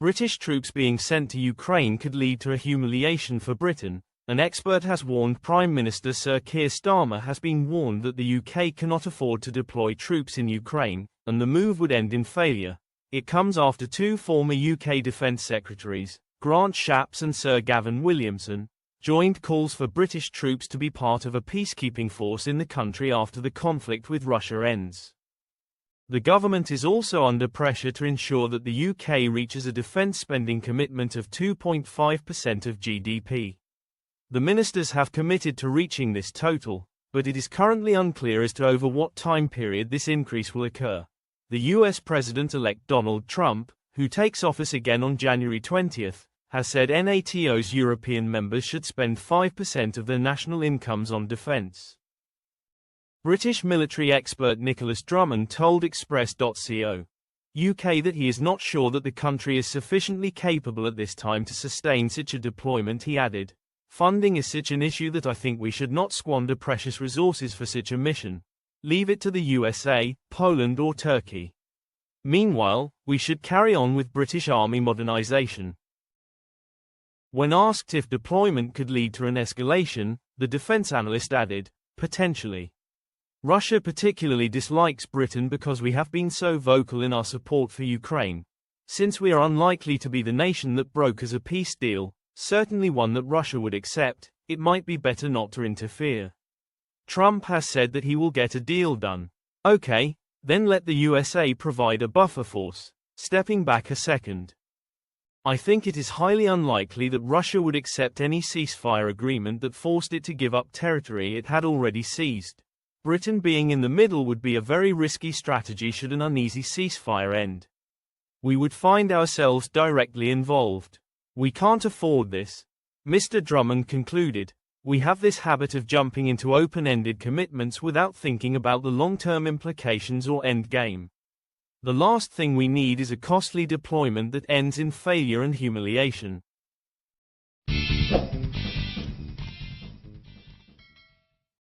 British troops being sent to Ukraine could lead to a humiliation for Britain. An expert has warned Prime Minister Sir Keir Starmer has been warned that the UK cannot afford to deploy troops in Ukraine, and the move would end in failure. It comes after two former UK Defence Secretaries, Grant Shapps and Sir Gavin Williamson, joined calls for British troops to be part of a peacekeeping force in the country after the conflict with Russia ends. The government is also under pressure to ensure that the UK reaches a defence spending commitment of 2.5% of GDP. The ministers have committed to reaching this total, but it is currently unclear as to over what time period this increase will occur. The US President-elect Donald Trump, who takes office again on January 20, has said NATO's European members should spend 5% of their national incomes on defence. British military expert Nicola told Express.co. UK that he is not sure that the country is sufficiently capable at this time to sustain such a deployment. He added, "Funding is such an issue that I think we should not squander precious resources for such a mission. Leave it to the USA, Poland or Turkey. Meanwhile, we should carry on with British Army modernisation." When asked if deployment could lead to an escalation, the defence analyst added, "Potentially. Russia particularly dislikes Britain because we have been so vocal in our support for Ukraine. Since we are unlikely to be the nation that brokers a peace deal, certainly one that Russia would accept, it might be better not to interfere. Trump has said that he will get a deal done. Okay, then let the USA provide a buffer force." Stepping back a second. "I think it is highly unlikely that Russia would accept any ceasefire agreement that forced it to give up territory it had already seized. Britain being in the middle would be a very risky strategy should an uneasy ceasefire end. We would find ourselves directly involved. We can't afford this." Mr. Drummond concluded, "We have this habit of jumping into open-ended commitments without thinking about the long-term implications or end game. The last thing we need is a costly deployment that ends in failure and humiliation."